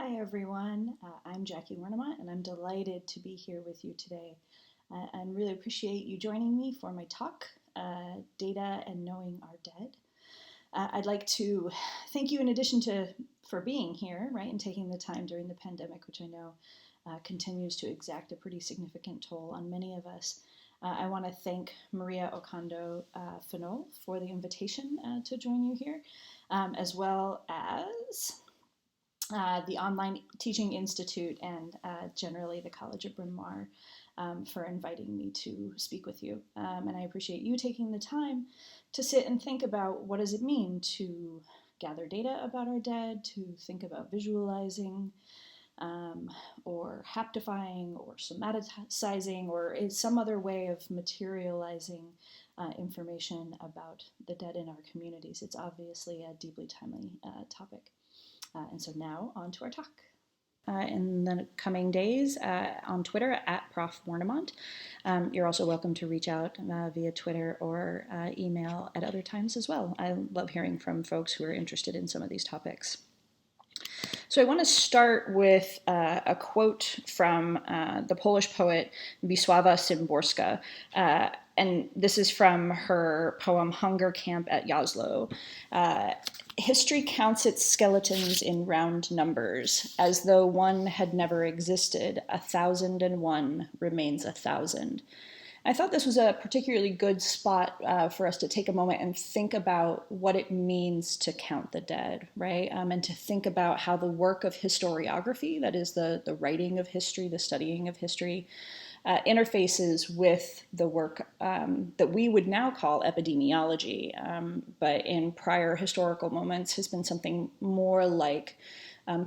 Hi everyone, I'm Jackie Warnemont and I'm delighted to be here with you today and really appreciate you joining me for my talk, Data and Knowing Our Dead. I'd like to thank you in addition to for being here, right, and taking the time during the pandemic, which I know continues to exact a pretty significant toll on many of us. I want to thank Maria Ocando Fanol for the invitation to join you here, as well as the Online Teaching Institute and generally the College of Bryn Mawr for inviting me to speak with you. And I appreciate you taking the time to sit and think about what does it mean to gather data about our dead, to think about visualizing or haptifying or somaticizing or some other way of materializing information about the dead in our communities. It's obviously a deeply timely topic. And so now on to our talk. In the coming days on Twitter at Prof. Warnemont. You're also welcome to reach out via Twitter or email at other times as well. I love hearing from folks who are interested in some of these topics. So I want to start with a quote from the Polish poet Wisława Szymborska. And this is from her poem Hunger Camp at Jasło. History counts its skeletons in round numbers, as though one had never existed. 1,001 remains 1,000. I thought this was a particularly good spot for us to take a moment and think about what it means to count the dead, right? And to think about how the work of historiography, that is the writing of history, the studying of history, interfaces with the work that we would now call epidemiology, but in prior historical moments has been something more like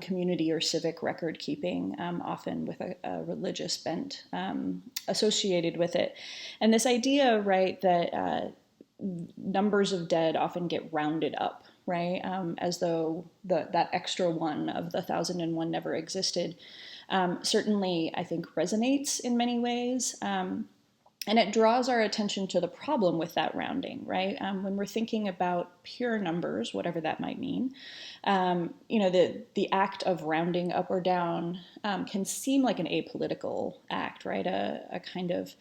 community or civic record keeping, often with a religious bent associated with it. And this idea, right, that numbers of dead often get rounded up, right, as though that extra one of the 1,001 never existed. Certainly, I think, resonates in many ways. And it draws our attention to the problem with that rounding, right? When we're thinking about pure numbers, whatever that might mean, the act of rounding up or down can seem like an apolitical act, right? A kind of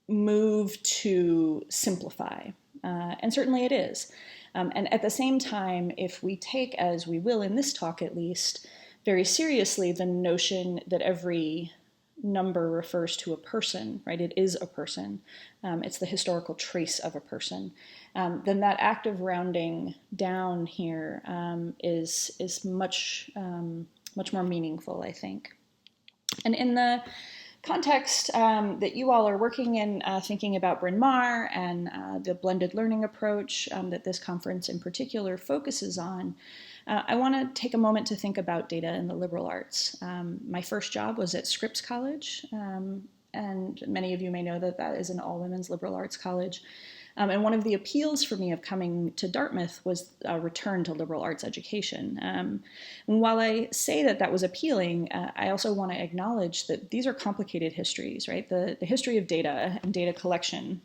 move to simplify. And certainly it is. And at the same time, if we take, as we will in this talk at least, very seriously the notion that every number refers to a person, right? It is a person. It's the historical trace of a person. Then that act of rounding down here is much more meaningful, I think. And in the context that you all are working in, thinking about Bryn Mawr and the blended learning approach that this conference in particular focuses on, I want to take a moment to think about data in the liberal arts. My first job was at Scripps College, and many of you may know that that is an all-women's liberal arts college. And one of the appeals for me of coming to Dartmouth was a return to liberal arts education. And while I say that that was appealing, I also want to acknowledge that these are complicated histories, right? The history of data and data collection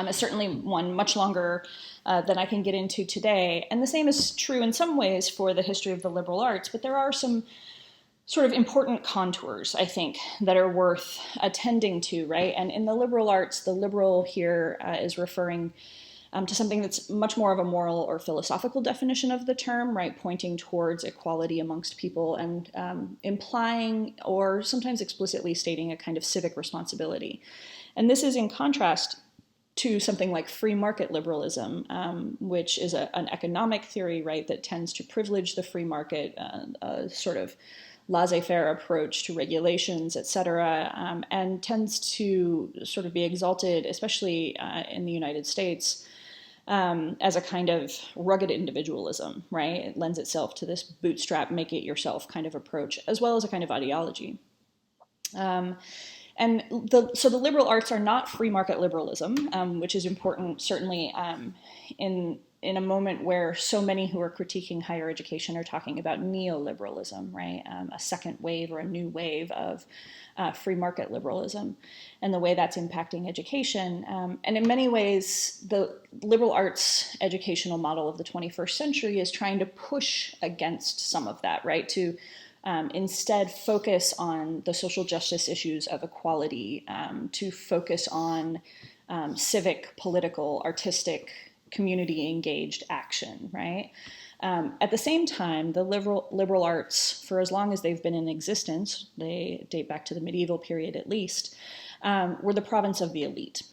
is certainly one much longer than I can get into today. And the same is true in some ways for the history of the liberal arts, but there are some sort of important contours, I think, that are worth attending to, right? And in the liberal arts, the liberal here is referring to something that's much more of a moral or philosophical definition of the term, right? Pointing towards equality amongst people and implying or sometimes explicitly stating a kind of civic responsibility. And this is in contrast to something like free market liberalism, which is an economic theory, right, that tends to privilege the free market, a sort of laissez-faire approach to regulations, et cetera, and tends to sort of be exalted, especially in the United States, as a kind of rugged individualism, right? It lends itself to this bootstrap, make it yourself kind of approach, as well as a kind of ideology. So the liberal arts are not free market liberalism, which is important certainly in in a moment where so many who are critiquing higher education are talking about neoliberalism, right? A second wave or a new wave of free market liberalism, and the way that's impacting education. And in many ways, the liberal arts educational model of the 21st century is trying to push against some of that, right? To instead focus on the social justice issues of equality, to focus on civic, political, artistic, community engaged action, right? At the same time, the liberal arts, for as long as they've been in existence, they date back to the medieval period at least, were the province of the elite,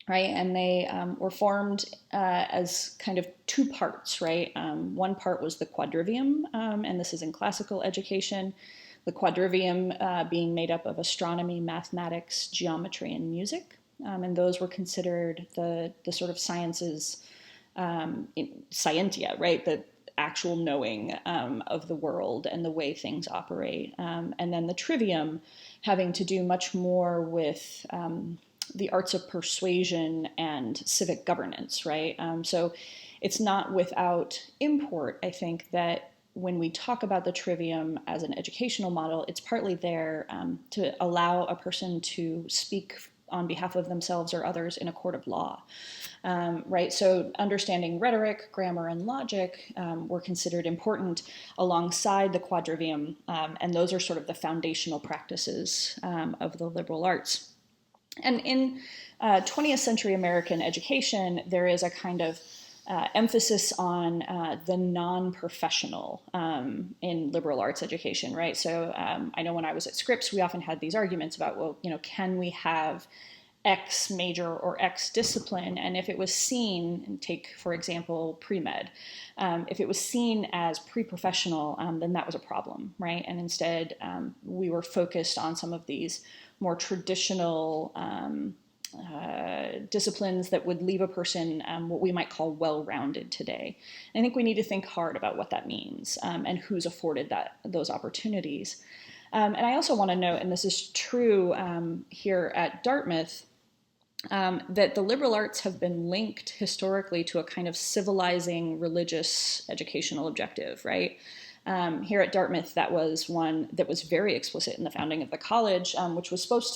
right? And they were formed as kind of two parts, right? One part was the quadrivium, and this is in classical education, the quadrivium being made up of astronomy, mathematics, geometry, and music. And those were considered the sort of sciences, scientia, right? The actual knowing of the world and the way things operate. And then the trivium having to do much more with the arts of persuasion and civic governance, right? So it's not without import, I think, that when we talk about the trivium as an educational model, it's partly there to allow a person to speak on behalf of themselves or others in a court of law, right? So understanding rhetoric, grammar, and logic were considered important alongside the quadrivium, and those are sort of the foundational practices of the liberal arts. And in 20th century American education, there is a kind of emphasis on the non-professional in liberal arts education, right? So I know when I was at Scripps, we often had these arguments about, well, can we have X major or X discipline? And if it was seen, and take, for example, pre-med, if it was seen as pre-professional, then that was a problem, right? And instead, we were focused on some of these more traditional disciplines that would leave a person what we might call well-rounded today. And I think we need to think hard about what that means and who's afforded those opportunities. And I also want to note, and this is true here at Dartmouth, that the liberal arts have been linked historically to a kind of civilizing religious educational objective, right? Here at Dartmouth, that was one that was very explicit in the founding of the college, which was supposed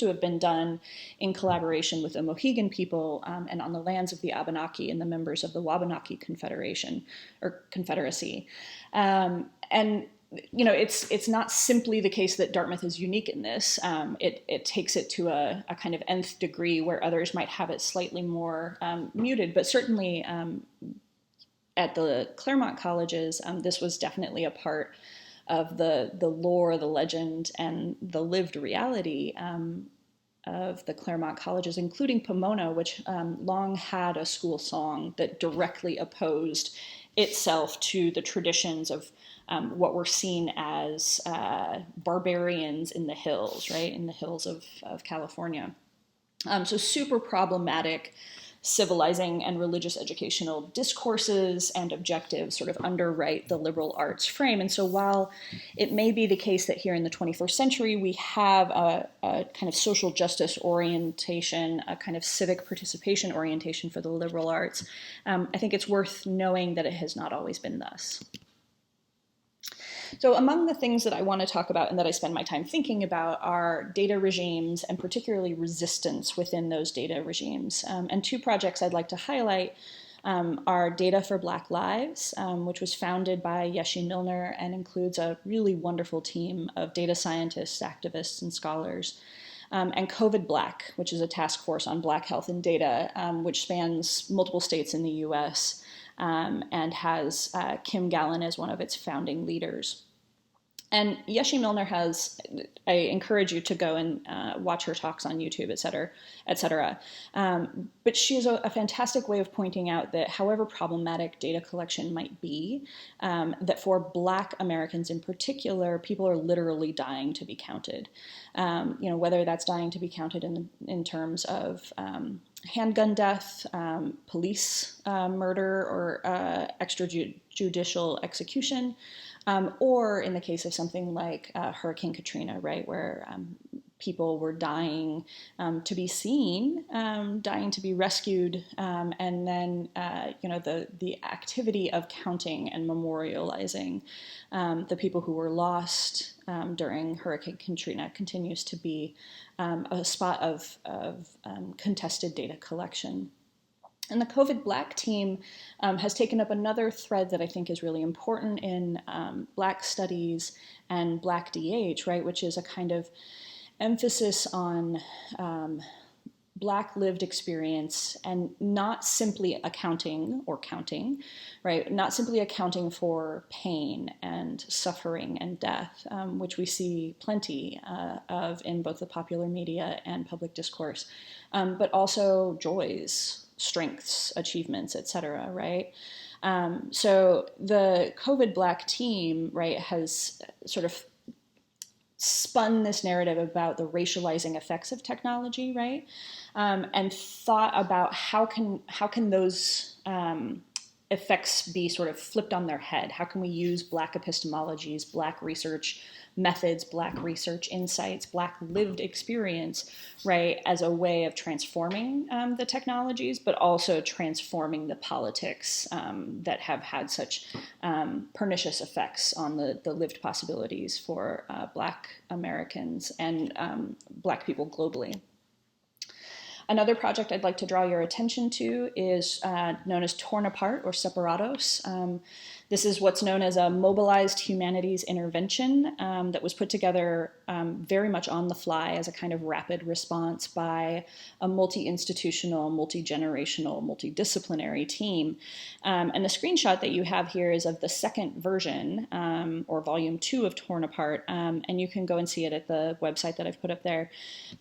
to have been done in collaboration with the Mohegan people and on the lands of the Abenaki and the members of the Wabanaki Confederation or Confederacy. And it's not simply the case that Dartmouth is unique in this. It takes it to a kind of nth degree where others might have it slightly more muted, but certainly at the Claremont colleges, this was definitely a part of the lore, the legend, and the lived reality of the Claremont colleges, including Pomona, which long had a school song that directly opposed itself to the traditions of what were seen as barbarians in the hills, right, in the hills of California. So super problematic civilizing and religious educational discourses and objectives sort of underwrite the liberal arts frame. And so while it may be the case that here in the 21st century we have a kind of social justice orientation, a kind of civic participation orientation for the liberal arts, I think it's worth knowing that it has not always been thus. So among the things that I want to talk about and that I spend my time thinking about are data regimes and particularly resistance within those data regimes. And two projects I'd like to highlight are Data for Black Lives, which was founded by Yeshi Milner and includes a really wonderful team of data scientists, activists, and scholars. And COVID Black, which is a task force on Black health and data, which spans multiple states in the US. And has Kim Gallen as one of its founding leaders. And Yeshi Milner I encourage you to go and watch her talks on YouTube, et cetera. But she has a fantastic way of pointing out that however problematic data collection might be, that for Black Americans in particular, people are literally dying to be counted. Whether that's dying to be counted in terms of handgun death, police murder, or extrajudicial execution, or in the case of something like Hurricane Katrina, right, where people were dying to be seen, dying to be rescued, and then the activity of counting and memorializing the people who were lost during Hurricane Katrina continues to be a spot of contested data collection. And the COVID Black team has taken up another thread that I think is really important in Black studies and Black DH, right, which is a kind of emphasis on Black lived experience and not simply accounting or counting, right? Not simply accounting for pain and suffering and death, which we see plenty of in both the popular media and public discourse, but also joys, strengths, achievements, etc., right? So the COVID Black team, right, has sort of spun this narrative about the racializing effects of technology, right? And thought about how can those effects be sort of flipped on their head? How can we use Black epistemologies, Black research methods, Black research insights, Black lived experience, right, as a way of transforming the technologies, but also transforming the politics that have had such pernicious effects on the lived possibilities for Black Americans and Black people globally. Another project I'd like to draw your attention to is known as Torn Apart or Separados. This is what's known as a mobilized humanities intervention that was put together very much on the fly as a kind of rapid response by a multi-institutional, multi-generational, multidisciplinary team. And the screenshot that you have here is of the second version, or volume 2 of Torn Apart, and you can go and see it at the website that I've put up there.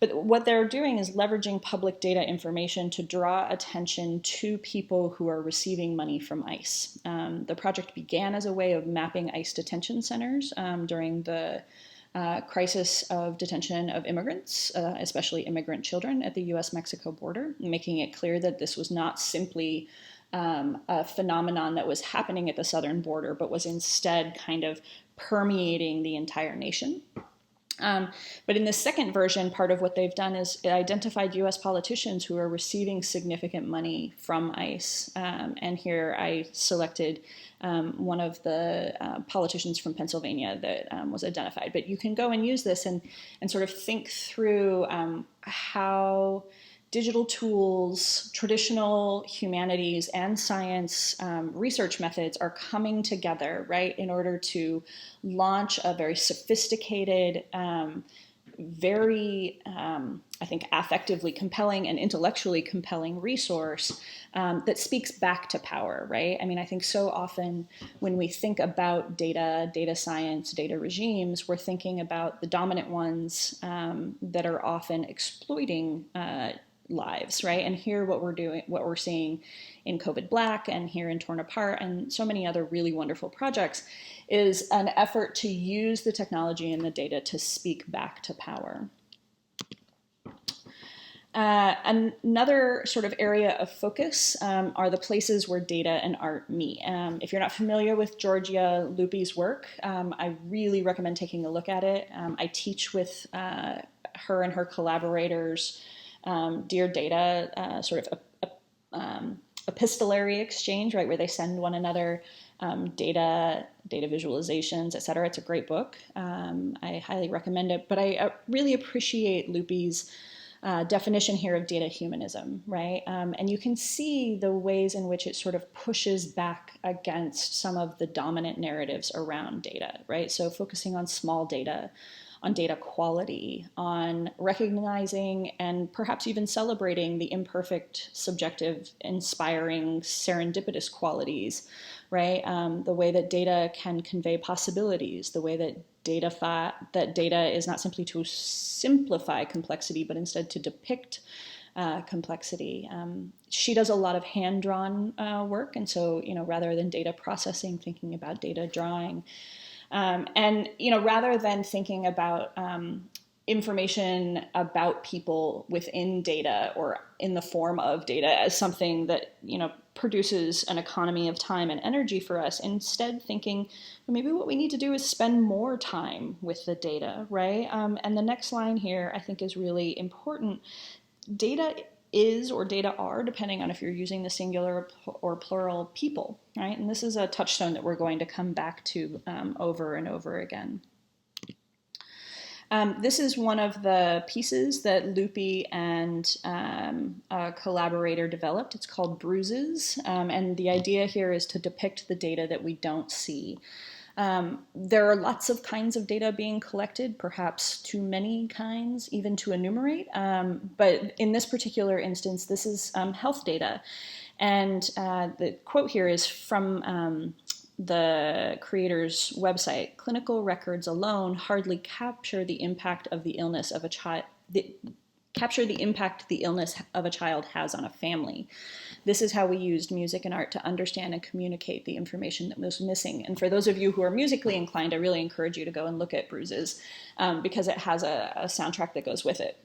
But what they're doing is leveraging public data information to draw attention to people who are receiving money from ICE. The project began as a way of mapping ICE detention centers during the crisis of detention of immigrants, especially immigrant children at the US-Mexico border, making it clear that this was not simply a phenomenon that was happening at the southern border, but was instead kind of permeating the entire nation. But in the second version, part of what they've done is identified U.S. politicians who are receiving significant money from ICE. And here I selected one of the politicians from Pennsylvania that was identified. But you can go and use this and sort of think through how digital tools, traditional humanities and science research methods are coming together, right, in order to launch a very sophisticated, very, I think, affectively compelling and intellectually compelling resource that speaks back to power, right? I mean, I think so often when we think about data science, data regimes, we're thinking about the dominant ones that are often exploiting lives, right? And here what we're seeing in COVID Black and here in Torn Apart and so many other really wonderful projects is an effort to use the technology and the data to speak back to power. Another sort of area of focus are the places where data and art meet. If you're not familiar with Georgia Lupi's work, I really recommend taking a look at it. I teach with her and her collaborators Dear Data, sort of epistolary exchange, right, where they send one another data visualizations, et cetera. It's a great book. I highly recommend it. But I really appreciate Lupi's definition here of data humanism, right? And you can see the ways in which it sort of pushes back against some of the dominant narratives around data, right? So focusing on small data, on data quality, on recognizing and perhaps even celebrating the imperfect, subjective, inspiring, serendipitous qualities, right? The way that data can convey possibilities, the way that data is not simply to simplify complexity, but instead to depict complexity. She does a lot of hand-drawn work, and so, rather than data processing, thinking about data drawing. And rather than thinking about information about people within data or in the form of data as something that, produces an economy of time and energy for us. Instead, thinking maybe what we need to do is spend more time with the data, right? And the next line here I think is really important. Data is, or data are, depending on if you're using the singular or plural, people, right? And this is a touchstone that we're going to come back to over and over again. This is one of the pieces that Loopy and a collaborator developed. It's called Bruises, and the idea here is to depict the data that we don't see. There are lots of kinds of data being collected, perhaps too many kinds even to enumerate, but in this particular instance, this is health data. And the quote here is from the creator's website. Clinical records alone hardly capture the impact of the illness of a child. Capture the impact the illness of a child has on a family. This is how we used music and art to understand and communicate the information that was missing. And for those of you who are musically inclined, I really encourage you to go and look at Bruises because it has a soundtrack that goes with it.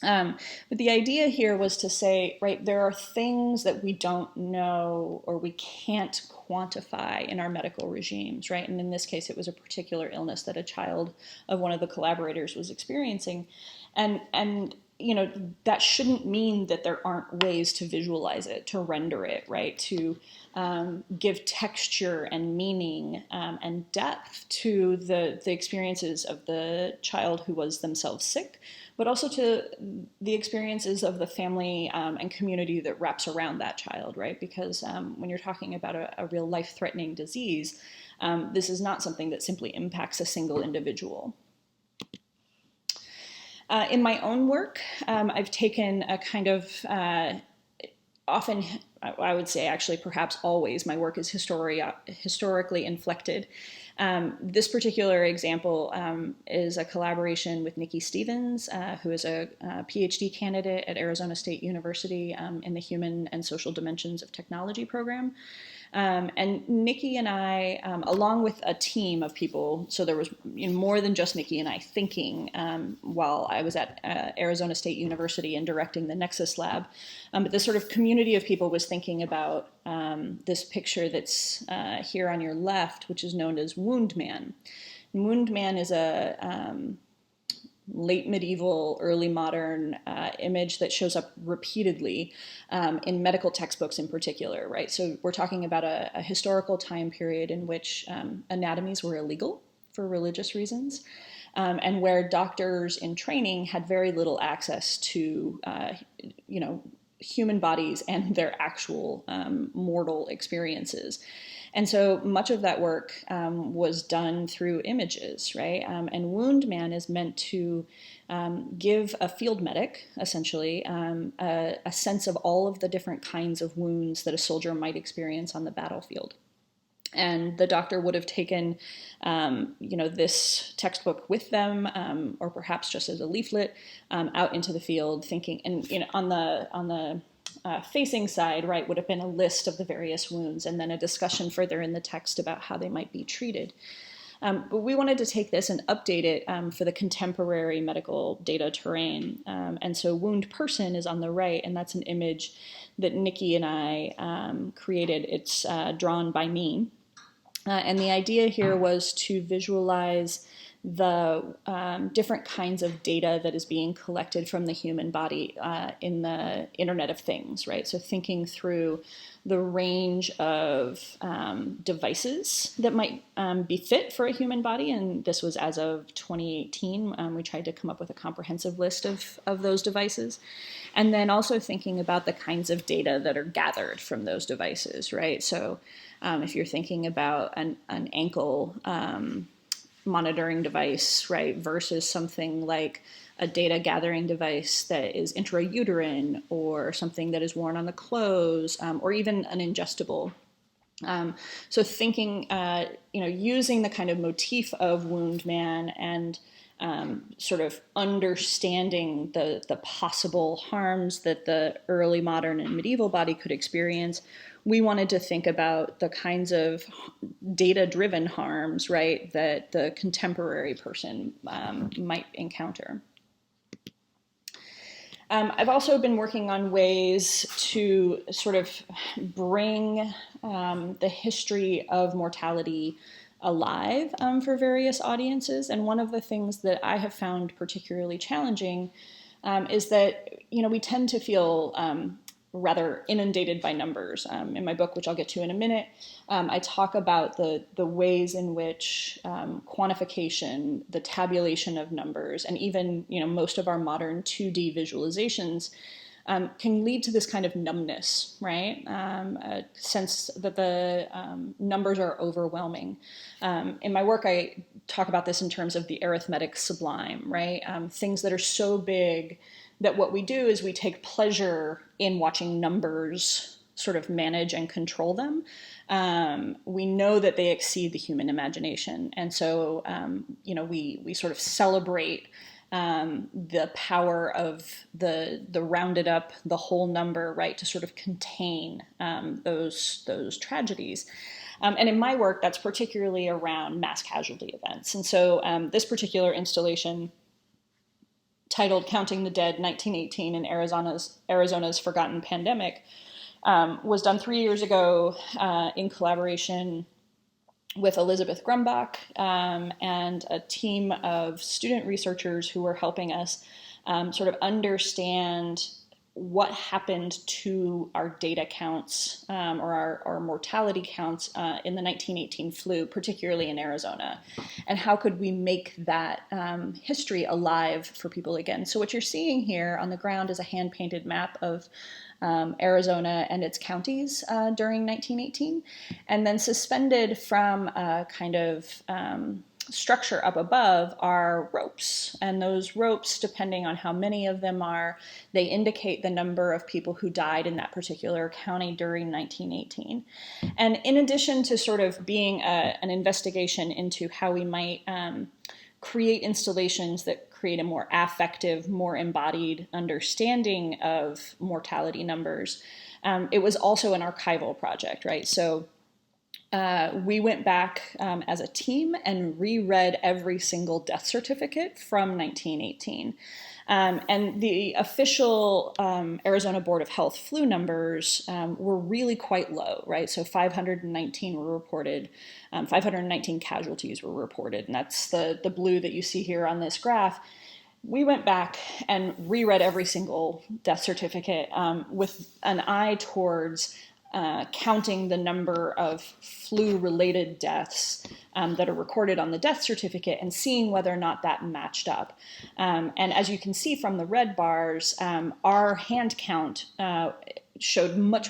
But the idea here was to say, right, there are things that we don't know or we can't quantify in our medical regimes, right? And in this case, it was a particular illness that a child of one of the collaborators was experiencing. And that shouldn't mean that there aren't ways to visualize it, to render it, right? To give texture and meaning and depth to the experiences of the child who was themselves sick, but also to the experiences of the family and community that wraps around that child, right? Because when you're talking about a real life-threatening disease, this is not something that simply impacts a single individual. In my own work, I've taken a kind of often, I would say actually perhaps always, my work is historically inflected. This particular example is a collaboration with Nikki Stevens, who is a PhD candidate at Arizona State University in the Human and Social Dimensions of Technology program. And Nikki and I, along with a team of people, so there was more than just Nikki and I thinking while I was at Arizona State University and directing the Nexus Lab, but this sort of community of people was thinking about this picture that's here on your left, which is known as Wound Man. And Wound Man is a late medieval, early modern image that shows up repeatedly in medical textbooks in particular, right? So we're talking about a historical time period in which anatomies were illegal for religious reasons, and where doctors in training had very little access to, human bodies and their actual mortal experiences. And so much of that work was done through images, right? And Wound Man is meant to give a field medic, essentially, a sense of all of the different kinds of wounds that a soldier might experience on the battlefield. And the doctor would have taken, this textbook with them, or perhaps just as a leaflet, out into the field, thinking, and on the facing side, right, would have been a list of the various wounds, and then a discussion further in the text about how they might be treated. But we wanted to take this and update it for the contemporary medical data terrain. And so Wound Person is on the right, and that's an image that Nikki and I created. It's drawn by me. And the idea here was to visualize the different kinds of data that is being collected from the human body in the Internet of Things, right? So thinking through the range of devices that might be fit for a human body, and this was as of 2018. We tried to come up with a comprehensive list of those devices. And then also thinking about the kinds of data that are gathered from those devices, right? So if you're thinking about an ankle monitoring device, right, versus something like a data gathering device that is intrauterine, or something that is worn on the clothes, or even an ingestible. So thinking, using the kind of motif of Wound Man and sort of understanding the possible harms that the early modern and medieval body could experience, we wanted to think about the kinds of data-driven harms, right, that the contemporary person might encounter. I've also been working on ways to sort of bring the history of mortality alive for various audiences. And one of the things that I have found particularly challenging is that, we tend to feel rather inundated by numbers. In my book, which I'll get to in a minute, I talk about the ways in which quantification, the tabulation of numbers, and even most of our modern 2D visualizations can lead to this kind of numbness, right? A sense that the numbers are overwhelming. In my work, I talk about this in terms of the arithmetic sublime, right? Things that are so big that what we do is we take pleasure in watching numbers sort of manage and control them. We know that they exceed the human imagination. And so, we sort of celebrate the power of the rounded up, the whole number, right, to sort of contain those tragedies. And in my work, that's particularly around mass casualty events. And so this particular installation, titled Counting the Dead, 1918 in Arizona's Forgotten Pandemic, was done 3 years ago in collaboration with Elizabeth Grumbach and a team of student researchers who were helping us sort of understand what happened to our data counts or our mortality counts in the 1918 flu, particularly in Arizona, and how could we make that history alive for people again. So what you're seeing here on the ground is a hand-painted map of Arizona and its counties during 1918, and then suspended from a kind of structure up above are ropes, and those ropes, depending on how many of them are, they indicate the number of people who died in that particular county during 1918. And in addition to sort of being an investigation into how we might create installations that create a more affective, more embodied understanding of mortality numbers, it was also an archival project, right? So we went back as a team and reread every single death certificate from 1918. And the official Arizona Board of Health flu numbers were really quite low, right? So 519 were reported, 519 casualties were reported, and that's the blue that you see here on this graph. We went back and reread every single death certificate with an eye towards counting the number of flu-related deaths that are recorded on the death certificate and seeing whether or not that matched up. And as you can see from the red bars, our hand count showed much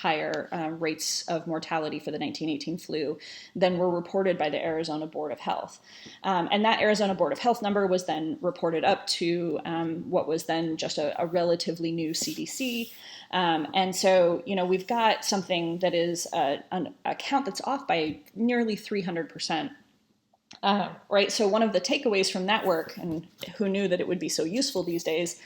higher rates of mortality for the 1918 flu than were reported by the Arizona Board of Health. And that Arizona Board of Health number was then reported up to what was then just a relatively new CDC. And so, we've got something that is a count that's off by nearly 300%. Right. So one of the takeaways from that work, and who knew that it would be so useful these days,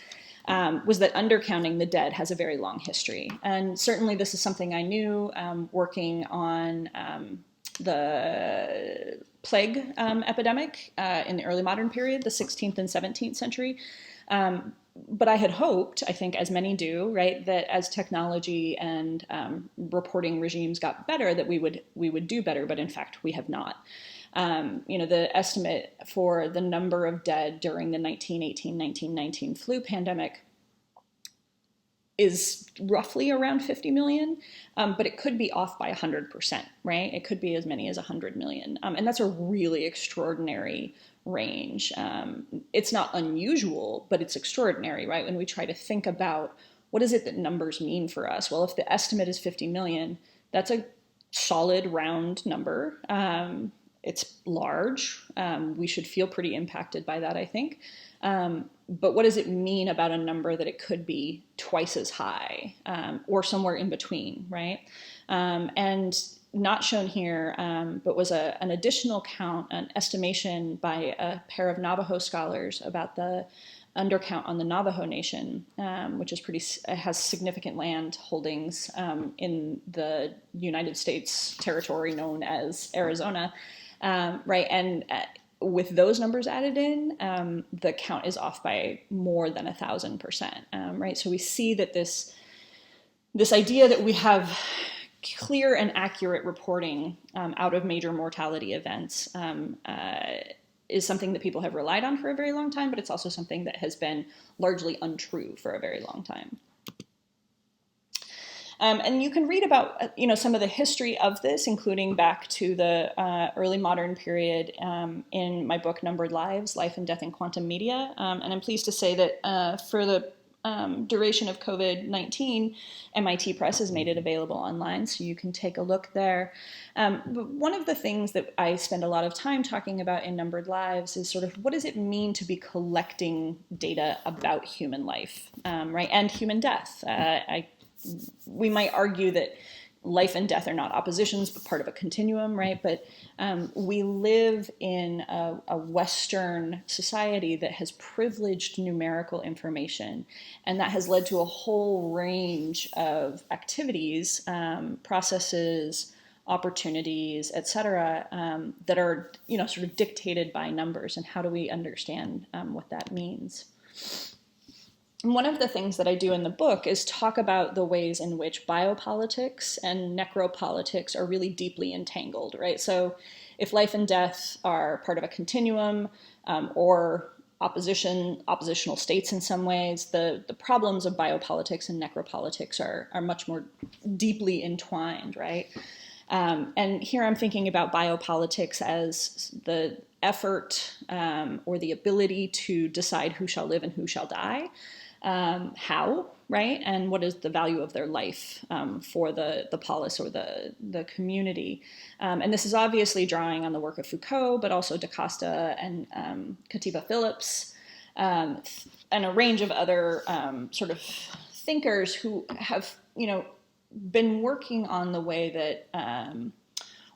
was that undercounting the dead has a very long history. And certainly this is something I knew working on the plague epidemic in the early modern period, the 16th and 17th century. But I had hoped, I think as many do, right, that as technology and reporting regimes got better, that we would do better, but in fact we have not. The estimate for the number of dead during the 1918-1919 flu pandemic is roughly around 50 million, but it could be off by 100%, right? It could be as many as 100 million. And that's a really extraordinary range. It's not unusual, but it's extraordinary, right? When we try to think about what is it that numbers mean for us? Well, if the estimate is 50 million, that's a solid round number. It's large. We should feel pretty impacted by that, I think. But what does it mean about a number that it could be twice as high or somewhere in between, right? And not shown here, but was an additional count, an estimation by a pair of Navajo scholars about the undercount on the Navajo Nation, which is has significant land holdings in the United States territory known as Arizona, right? And with those numbers added in, the count is off by more than 1,000%, right? So we see that this idea that we have clear and accurate reporting out of major mortality events is something that people have relied on for a very long time, but it's also something that has been largely untrue for a very long time. And you can read about, some of the history of this, including back to the early modern period in my book, Numbered Lives, Life and Death in Quantum Media. And I'm pleased to say that for the duration of COVID-19, MIT Press has made it available online, so you can take a look there. But one of the things that I spend a lot of time talking about in Numbered Lives is sort of what does it mean to be collecting data about human life, right, and human death. We might argue that life and death are not oppositions, but part of a continuum, right? But we live in a Western society that has privileged numerical information, and that has led to a whole range of activities, processes, opportunities, et cetera, that are, sort of dictated by numbers. And how do we understand what that means? One of the things that I do in the book is talk about the ways in which biopolitics and necropolitics are really deeply entangled, right? So if life and death are part of a continuum or oppositional states in some ways, the problems of biopolitics and necropolitics are much more deeply entwined, right? And here I'm thinking about biopolitics as the effort or the ability to decide who shall live and who shall die. How, right? And what is the value of their life for the polis or the community? And this is obviously drawing on the work of Foucault, but also DaCosta and Katiba Phillips, and a range of other sort of thinkers who have, been working on the way that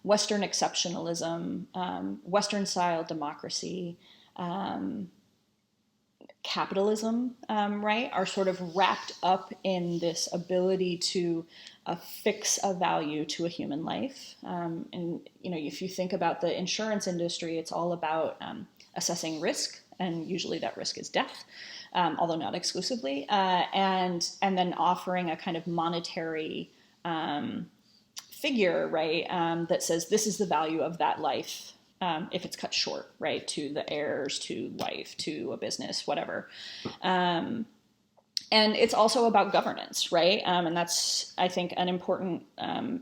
Western exceptionalism, Western-style democracy, capitalism, right, are sort of wrapped up in this ability to affix a value to a human life. And, if you think about the insurance industry, it's all about assessing risk, and usually that risk is death, although not exclusively, and then offering a kind of monetary figure, right, that says this is the value of that life if it's cut short, right, to the heirs, to life, to a business, whatever. And it's also about governance, right? And that's, I think, an important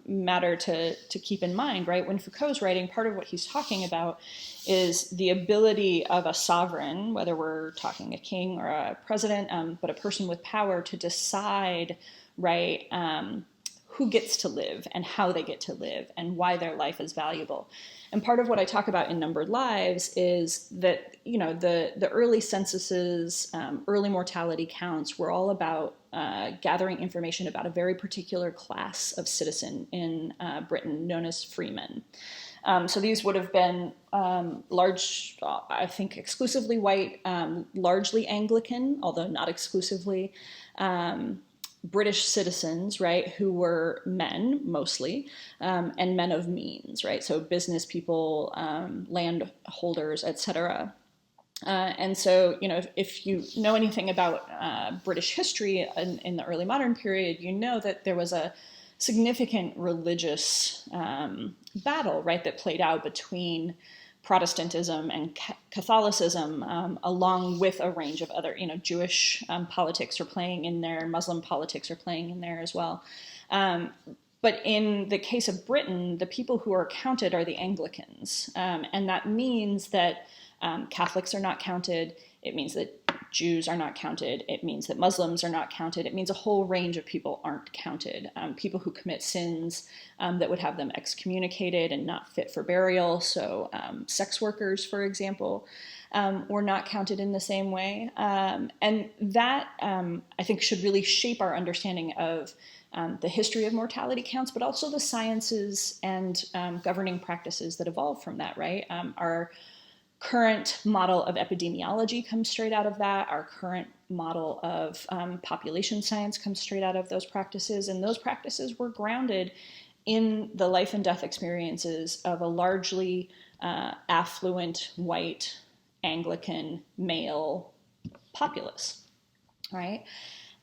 matter to keep in mind, right? When Foucault's writing, part of what he's talking about is the ability of a sovereign, whether we're talking a king or a president, but a person with power to decide, right, who gets to live and how they get to live and why their life is valuable. And part of what I talk about in Numbered Lives is that, the early censuses, early mortality counts were all about gathering information about a very particular class of citizen in Britain known as freemen. So these would have been large, I think, exclusively white, largely Anglican, although not exclusively, British citizens, right, who were men mostly, and men of means, right, so business people, landholders, etc. And so, if you know anything about British history in the early modern period, you know that there was a significant religious battle, right, that played out between Protestantism and Catholicism, along with a range of other, Jewish politics are playing in there, Muslim politics are playing in there as well. But in the case of Britain, the people who are counted are the Anglicans. And that means that Catholics are not counted. It means that Jews are not counted. It means that Muslims are not counted. It means a whole range of people aren't counted. People who commit sins that would have them excommunicated and not fit for burial. So sex workers, for example, were not counted in the same way. And that, I think, should really shape our understanding of the history of mortality counts, but also the sciences and governing practices that evolve from that, right? Our current model of epidemiology comes straight out of that. Our current model of population science comes straight out of those practices. And those practices were grounded in the life and death experiences of a largely affluent, white, Anglican, male populace, right?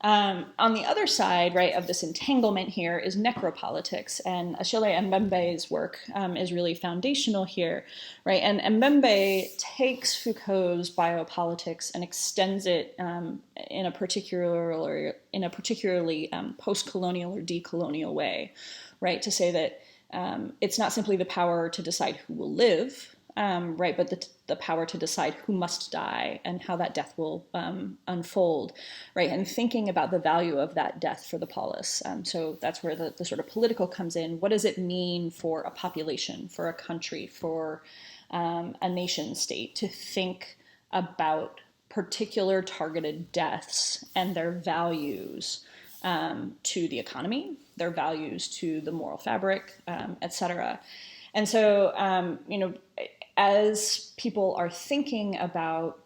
On the other side, right, of this entanglement here is necropolitics, and Achille Mbembe's work is really foundational here, right? And Mbembe takes Foucault's biopolitics and extends it in a particularly post-colonial or decolonial way, right? To say that it's not simply the power to decide who will live, right, but the power to decide who must die and how that death will unfold, right, and thinking about the value of that death for the polis. So that's where the sort of political comes in. What does it mean for a population, for a country, for a nation state to think about particular targeted deaths and their values to the economy, their values to the moral fabric, et cetera. And so, as people are thinking about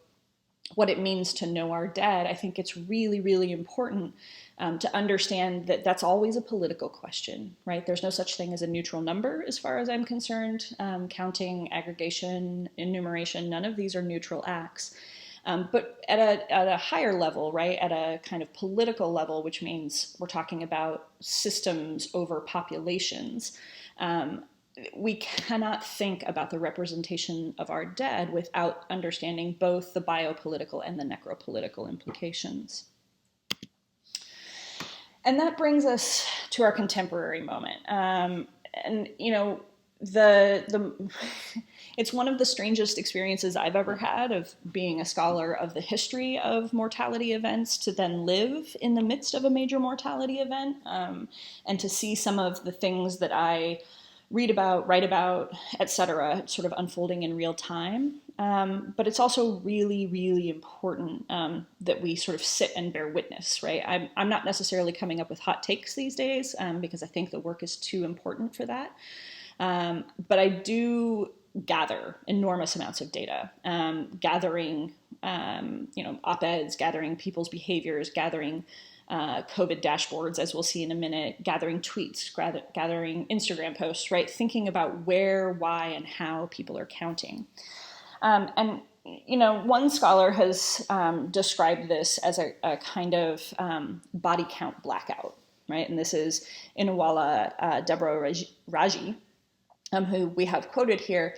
what it means to know our dead, I think it's really, really important to understand that that's always a political question, right? There's no such thing as a neutral number as far as I'm concerned. Counting, aggregation, enumeration, none of these are neutral acts. But at a higher level, right, at a kind of political level, which means we're talking about systems over populations, we cannot think about the representation of our dead without understanding both the biopolitical and the necropolitical implications. And that brings us to our contemporary moment. And, it's one of the strangest experiences I've ever had of being a scholar of the history of mortality events to then live in the midst of a major mortality event and to see some of the things that I read about, write about, et cetera, sort of unfolding in real time. But it's also really, really important that we sort of sit and bear witness, right? I'm not necessarily coming up with hot takes these days because I think the work is too important for that. But I do gather enormous amounts of data, gathering, op-eds, gathering people's behaviors, gathering COVID dashboards, as we'll see in a minute, gathering tweets, gathering Instagram posts, right? Thinking about where, why, and how people are counting. And one scholar has described this as a kind of body count blackout, right? And this is Inawala Deborah Raji, who we have quoted here,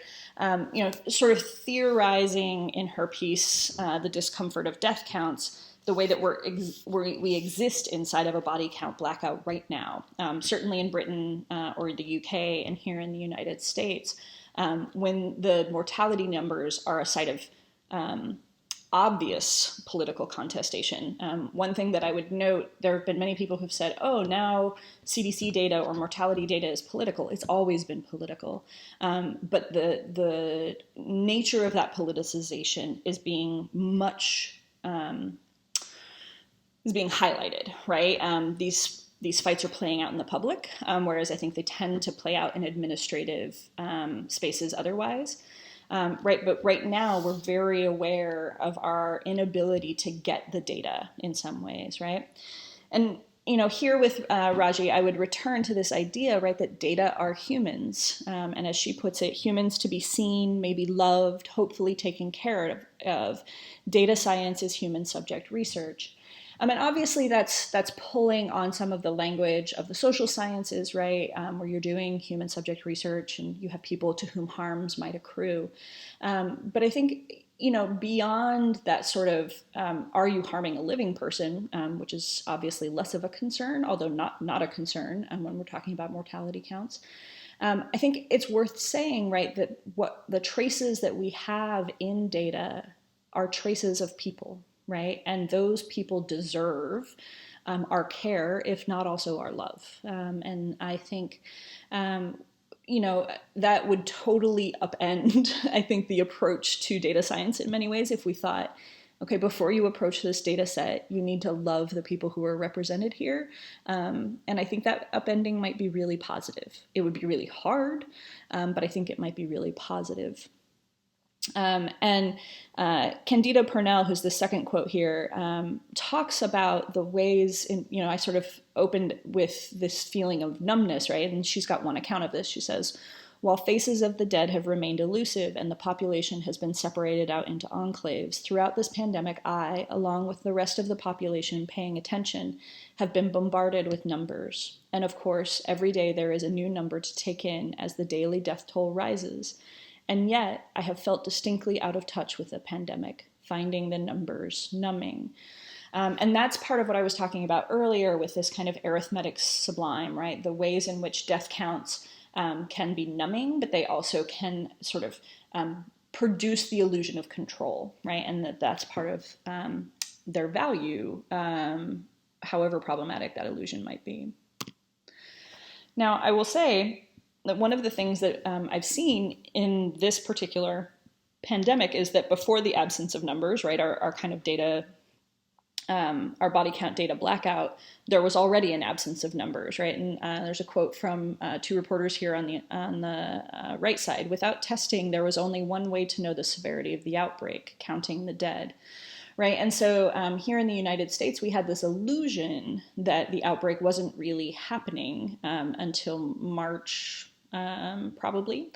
sort of theorizing in her piece, The Discomfort of Death Counts, the way that we exist inside of a body count blackout right now, certainly in Britain or the UK and here in the United States, when the mortality numbers are a site of obvious political contestation. One thing that I would note, there have been many people who've said, oh, now CDC data or mortality data is political. It's always been political. But the nature of that politicization is being is being highlighted, right? These fights are playing out in the public, whereas I think they tend to play out in administrative spaces otherwise. Right, but right now we're very aware of our inability to get the data in some ways, right? And here with Raji, I would return to this idea, right, that data are humans, and as she puts it, humans to be seen, maybe loved, hopefully taken care of. Data science is human subject research. And obviously that's pulling on some of the language of the social sciences, right, where you're doing human subject research and you have people to whom harms might accrue. But I think, beyond that sort of, are you harming a living person, which is obviously less of a concern, although not a concern when we're talking about mortality counts. I think it's worth saying, right, that what the traces that we have in data are traces of people, right? And those people deserve our care, if not also our love. And I think, that would totally upend, I think, the approach to data science in many ways if we thought, okay, before you approach this data set, you need to love the people who are represented here. And I think that upending might be really positive. It would be really hard, but I think it might be really positive. And Candida Purnell, who's the second quote here, talks about the ways I sort of opened with this feeling of numbness, right? And she's got one account of this. She says, while faces of the dead have remained elusive and the population has been separated out into enclaves, throughout this pandemic, I, along with the rest of the population paying attention, have been bombarded with numbers. And of course, every day there is a new number to take in as the daily death toll rises. And yet, I have felt distinctly out of touch with the pandemic, finding the numbers numbing. And that's part of what I was talking about earlier with this kind of arithmetic sublime, right? The ways in which death counts can be numbing, but they also can sort of produce the illusion of control, right? And that's part of their value, however problematic that illusion might be. Now, I will say that one of the things that I've seen in this particular pandemic is that before the absence of numbers, right, our kind of data, our body count data blackout, there was already an absence of numbers, right? And there's a quote from two reporters here on the right side. Without testing, there was only one way to know the severity of the outbreak, counting the dead. Right, and so here in the United States, we had this illusion that the outbreak wasn't really happening until March, probably,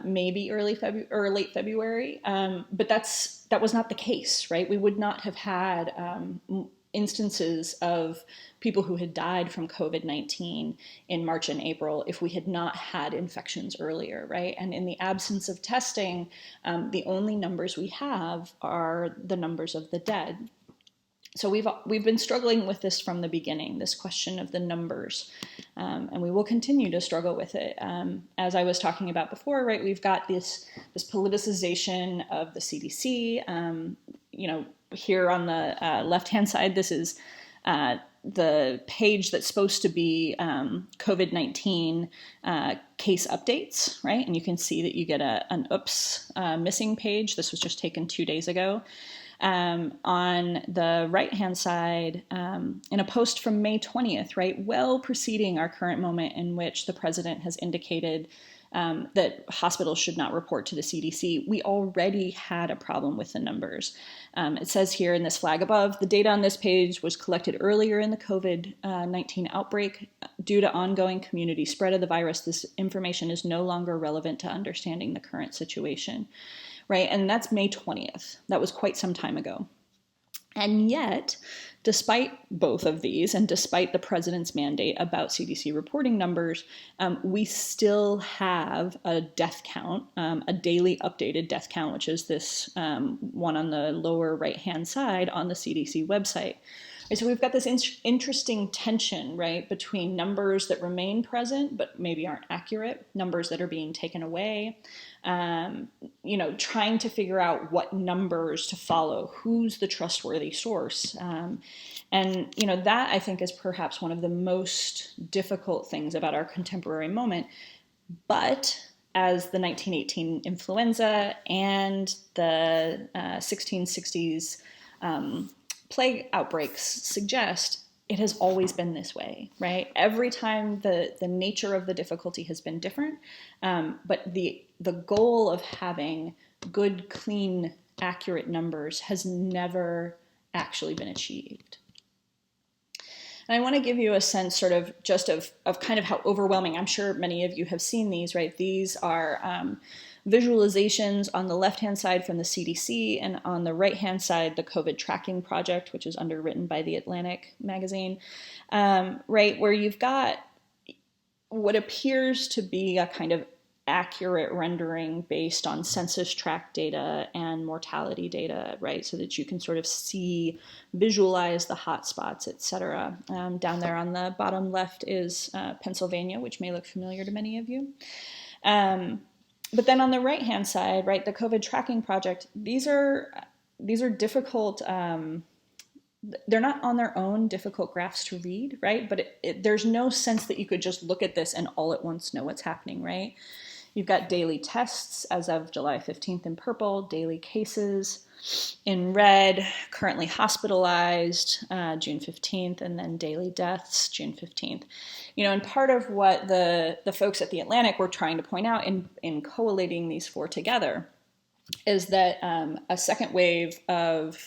maybe early or late February. But that was not the case, right? We would not have had instances of people who had died from COVID-19 in March and April if we had not had infections earlier, right? And in the absence of testing, the only numbers we have are the numbers of the dead. So we've been struggling with this from the beginning, this question of the numbers, and we will continue to struggle with it. As I was talking about before, right, we've got this politicization of the CDC. Here on the left-hand side, this is the page that's supposed to be COVID-19 case updates, right? And you can see that you get an oops missing page. This was just taken 2 days ago. On the right-hand side, in a post from May 20th, right, well preceding our current moment in which the president has indicated that hospitals should not report to the CDC, we already had a problem with the numbers. It says here in this flag above, the data on this page was collected earlier in the COVID-19 outbreak. Due to ongoing community spread of the virus, this information is no longer relevant to understanding the current situation, right? And that's May 20th. That was quite some time ago. And yet, despite both of these, and despite the president's mandate about CDC reporting numbers, we still have a death count, a daily updated death count, which is this one on the lower right-hand side on the CDC website. And so we've got this interesting tension, right, between numbers that remain present but maybe aren't accurate, numbers that are being taken away, trying to figure out what numbers to follow, who's the trustworthy source. And that I think is perhaps one of the most difficult things about our contemporary moment. But as the 1918 influenza and the 1660s plague outbreaks suggest, it has always been this way, right? Every time the nature of the difficulty has been different, but the goal of having good, clean, accurate numbers has never actually been achieved. And I want to give you a sense sort of just of kind of how overwhelming, I'm sure many of you have seen these, right? These are visualizations on the left-hand side from the CDC, and on the right-hand side, the COVID tracking project, which is underwritten by the Atlantic magazine, right, where you've got what appears to be a kind of accurate rendering based on census tract data and mortality data, right, so that you can sort of visualize the hotspots, et cetera. Down there on the bottom left is Pennsylvania, which may look familiar to many of you. But then on the right-hand side, right, the COVID tracking project, these are difficult, they're not on their own difficult graphs to read, right? But there's no sense that you could just look at this and all at once know what's happening, right? You've got daily tests as of July 15th in purple, daily cases in red, currently hospitalized June 15th, and then daily deaths June 15th. And part of what the folks at the Atlantic were trying to point out in collating these four together is that a second wave of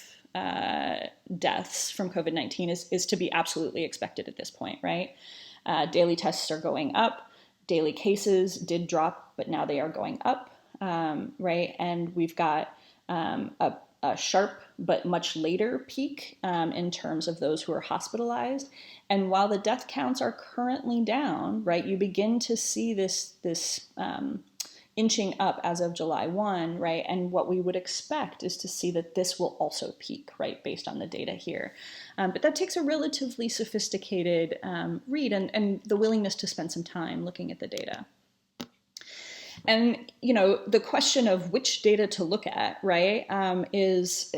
deaths from COVID-19 is to be absolutely expected at this point, right? Daily tests are going up. Daily cases did drop, but now they are going up, right? And we've got a sharp but much later peak in terms of those who are hospitalized. And while the death counts are currently down, right, you begin to see this inching up as of July 1, right? And what we would expect is to see that this will also peak, right, based on the data here. But that takes a relatively sophisticated read and the willingness to spend some time looking at the data. And, you know, the question of which data to look at, right, is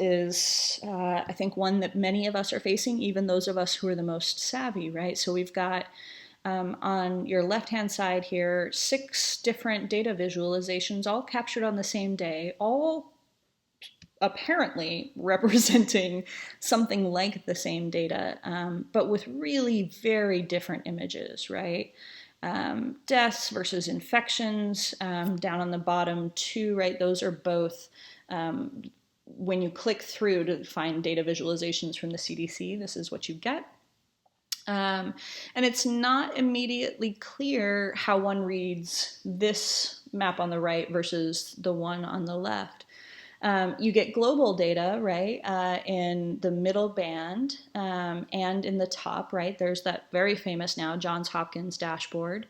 I think one that many of us are facing, even those of us who are the most savvy, right? So we've got on your left-hand side here, 6 different data visualizations, all captured on the same day, all apparently representing something like the same data, but with really very different images, right? Deaths versus infections, down on the bottom 2, right? Those are both, when you click through to find data visualizations from the CDC, this is what you get. And it's not immediately clear how one reads this map on the right versus the one on the left. You get global data, right, in the middle band and in the top, right? There's that very famous now Johns Hopkins dashboard.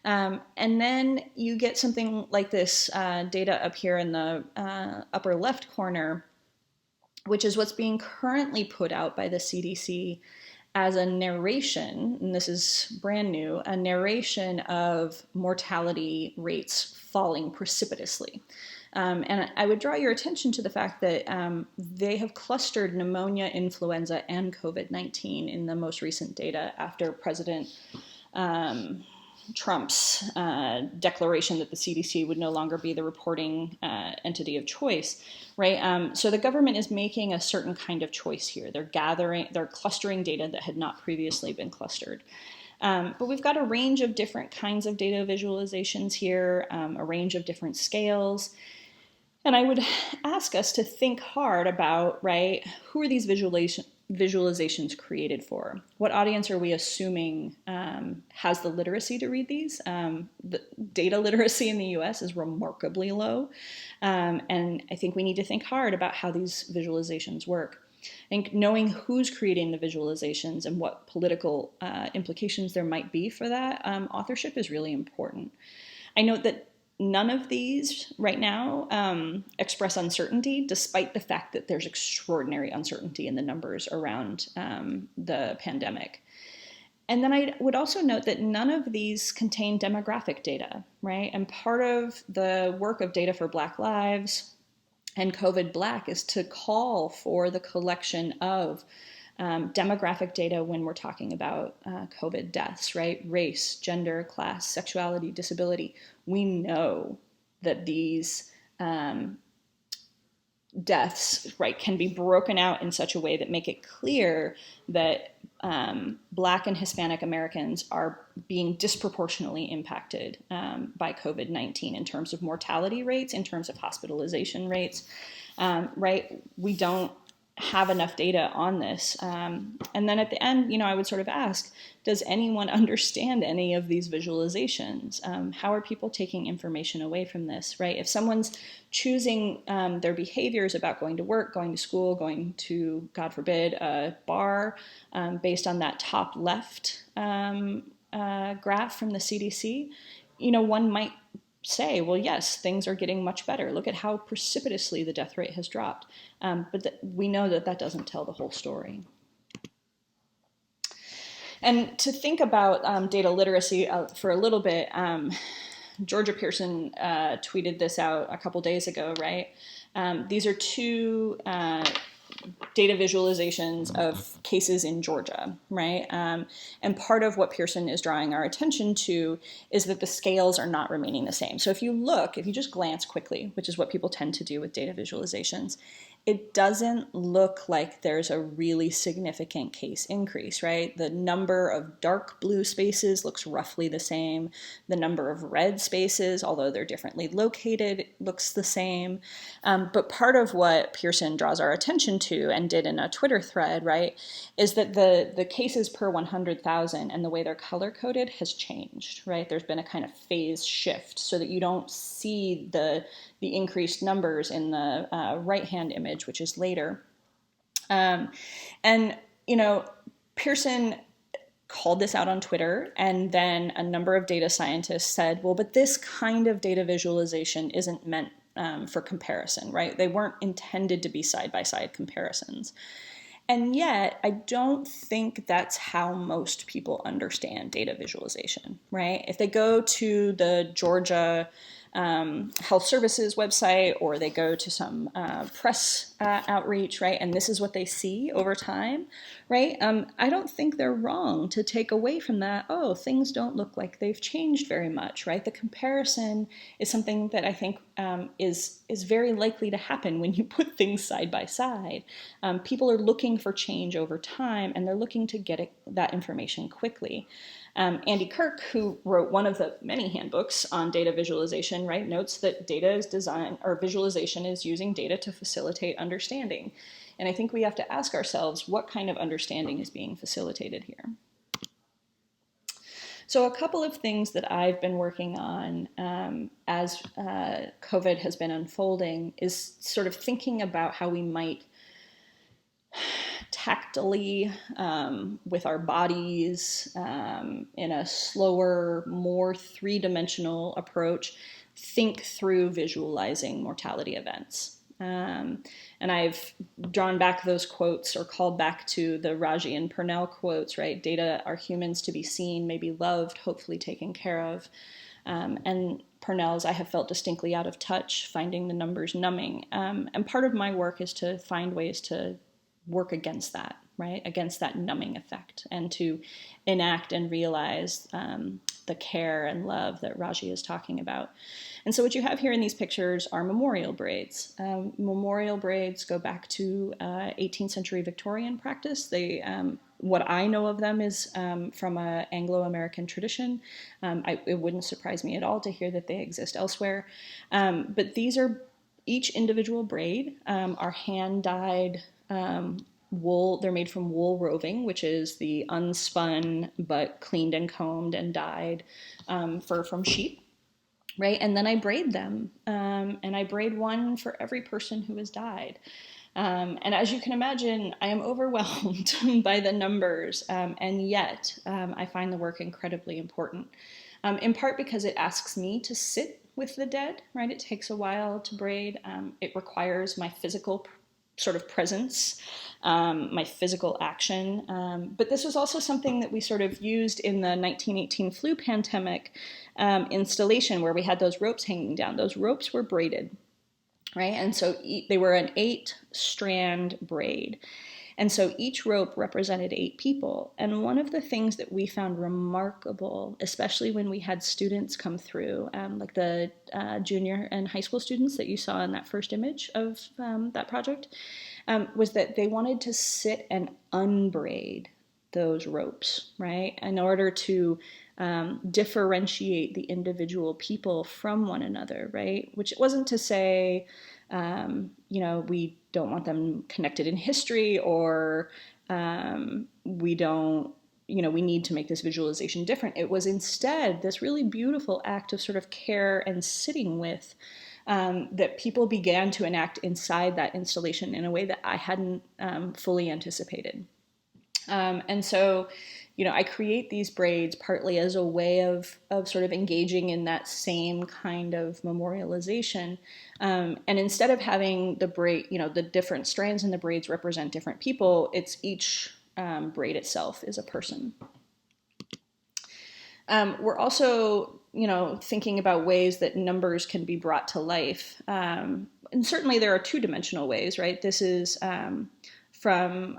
And then you get something like this data up here in the upper left corner, which is what's being currently put out by the CDC as a narration, and this is brand new, a narration of mortality rates falling precipitously. And I would draw your attention to the fact that they have clustered pneumonia, influenza, and COVID-19 in the most recent data after President Trump's declaration that the CDC would no longer be the reporting entity of choice, right? So the government is making a certain kind of choice here. They're clustering data that had not previously been clustered. But we've got a range of different kinds of data visualizations here, a range of different scales. And I would ask us to think hard about, right, who are these visualizations created for? What audience are we assuming has the literacy to read these? The data literacy in the US is remarkably low. And I think we need to think hard about how these visualizations work. I think knowing who's creating the visualizations and what political implications there might be for that authorship is really important. I note that none of these right now express uncertainty, despite the fact that there's extraordinary uncertainty in the numbers around the pandemic. And then I would also note that none of these contain demographic data, right? And part of the work of Data for Black Lives and COVID Black is to call for the collection of demographic data when we're talking about COVID deaths, right? Race, gender, class, sexuality, disability. We know that these deaths, right, can be broken out in such a way that make it clear that Black and Hispanic Americans are being disproportionately impacted by COVID-19 in terms of mortality rates, in terms of hospitalization rates, right? We don't have enough data on this. And then at the end, you know, I would sort of ask, does anyone understand any of these visualizations? How are people taking information away from this, right? If someone's choosing their behaviors about going to work, going to school, going to, God forbid, a bar, based on that top left graph from the CDC, you know, one might say, well, yes, things are getting much better. Look at how precipitously the death rate has dropped. But we know that that doesn't tell the whole story. And to think about data literacy for a little bit, Georgia Pearson tweeted this out a couple days ago, right? These are two data visualizations of cases in Georgia, right? And part of what Pearson is drawing our attention to is that the scales are not remaining the same. So if you just glance quickly, which is what people tend to do with data visualizations, it doesn't look like there's a really significant case increase, right? The number of dark blue spaces looks roughly the same. The number of red spaces, although they're differently located, looks the same. But part of what Pearson draws our attention to, and did in a Twitter thread, right, is that the cases per 100,000 and the way they're color-coded has changed, right? There's been a kind of phase shift so that you don't see the increased numbers in the right-hand image, which is later. And, Pearson called this out on Twitter, and then a number of data scientists said, well, but this kind of data visualization isn't meant for comparison, right? They weren't intended to be side-by-side comparisons. And yet, I don't think that's how most people understand data visualization, right? If they go to the Georgia Health Services website, or they go to some press outreach, right, and this is what they see over time, right, I don't think they're wrong to take away from that, oh, things don't look like they've changed very much, right? The comparison is something that I think is very likely to happen when you put things side by side. People are looking for change over time, and they're looking to get that information quickly. Andy Kirk, who wrote one of the many handbooks on data visualization, right, notes that data is designed, or visualization is using data to facilitate understanding. And I think we have to ask ourselves, what kind of understanding is being facilitated here? So a couple of things that I've been working on as COVID has been unfolding is sort of thinking about how we might tactily, with our bodies, in a slower, more three-dimensional approach, think through visualizing mortality events. And I've drawn back those quotes, or called back to the Raji and Purnell quotes, right? Data are humans to be seen, maybe loved, hopefully taken care of. And Purnell's, I have felt distinctly out of touch, finding the numbers numbing. And part of my work is to find ways to work against that, right? Against that numbing effect, and to enact and realize the care and love that Raji is talking about. And so what you have here in these pictures are memorial braids. Memorial braids go back to 18th century Victorian practice. They, what I know of them is from an Anglo-American tradition. It wouldn't surprise me at all to hear that they exist elsewhere. But these are, each individual braid are hand-dyed wool. They're made from wool roving, which is the unspun but cleaned and combed and dyed fur from sheep, right? And then I braid them, and I braid one for every person who has died. And as you can imagine, I am overwhelmed by the numbers, and yet I find the work incredibly important, in part because it asks me to sit with the dead, right? It takes a while to braid. It requires my physical sort of presence, my physical action. But this was also something that we sort of used in the 1918 flu pandemic installation, where we had those ropes hanging down. Those ropes were braided, right? And so they were an 8-strand braid. And so each rope represented 8 people. And one of the things that we found remarkable, especially when we had students come through, like the junior and high school students that you saw in that first image of that project, was that they wanted to sit and unbraid those ropes, right? In order to differentiate the individual people from one another, right? Which wasn't to say, we don't want them connected in history, or we don't, we need to make this visualization different. It was instead this really beautiful act of sort of care and sitting with that people began to enact inside that installation in a way that I hadn't fully anticipated. And so, I create these braids partly as a way of sort of engaging in that same kind of memorialization. And instead of having the braid, the different strands in the braids represent different people, it's each braid itself is a person. We're also, thinking about ways that numbers can be brought to life. and certainly there are two-dimensional ways, right? This is from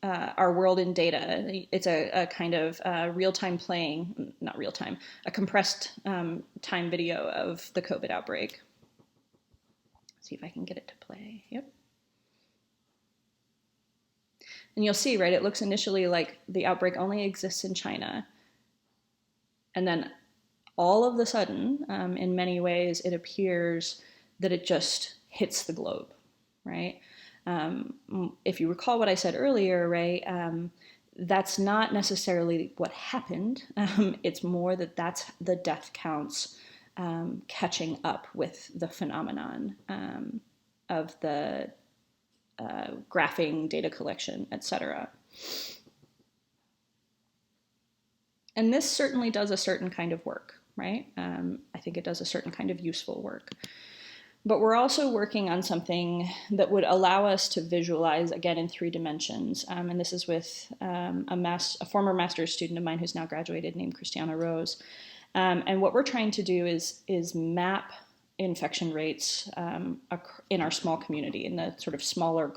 our world in data. It's a kind of real-time playing, not real-time, a compressed time video of the COVID outbreak. See if I can get it to play. Yep. And you'll see, right, it looks initially like the outbreak only exists in China. And then all of a sudden, in many ways, it appears that it just hits the globe, right? If you recall what I said earlier, right, that's not necessarily what happened. It's more that that's the death counts catching up with the phenomenon of the graphing, data collection, etc. And this certainly does a certain kind of work, right? I think it does a certain kind of useful work. But we're also working on something that would allow us to visualize, again, in 3 dimensions. And this is with a former master's student of mine who's now graduated named Christiana Rose. And what we're trying to do is map infection rates in our small community, in the sort of smaller,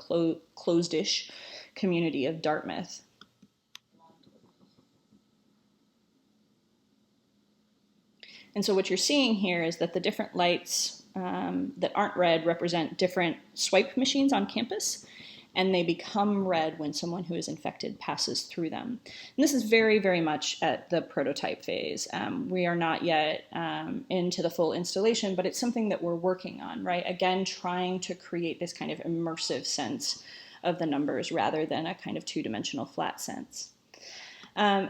closed-ish community of Dartmouth. And so what you're seeing here is that the different lights that aren't red represent different swipe machines on campus, and they become red when someone who is infected passes through them. And this is very, very much at the prototype phase. We are not yet into the full installation, but it's something that we're working on, right? Again, trying to create this kind of immersive sense of the numbers rather than a kind of two-dimensional flat sense.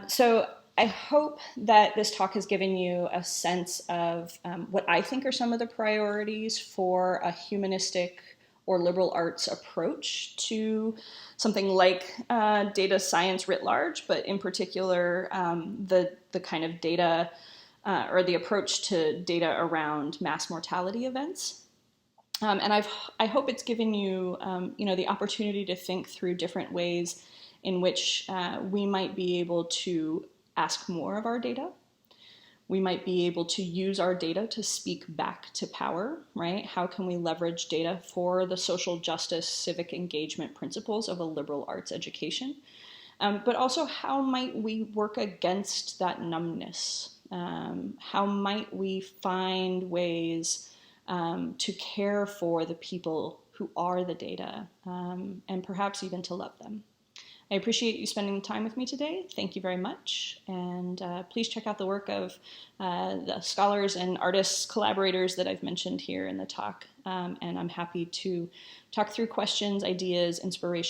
So I hope that this talk has given you a sense of what I think are some of the priorities for a humanistic or liberal arts approach to something like data science writ large, but in particular the kind of data or the approach to data around mass mortality events. And I hope it's given you, the opportunity to think through different ways in which we might be able to ask more of our data. We might be able to use our data to speak back to power, right? How can we leverage data for the social justice, civic engagement principles of a liberal arts education? But also, how might we work against that numbness? How might we find ways to care for the people who are the data, and perhaps even to love them? I appreciate you spending time with me today. Thank you very much. And please check out the work of the scholars and artists, collaborators that I've mentioned here in the talk. And I'm happy to talk through questions, ideas, inspiration.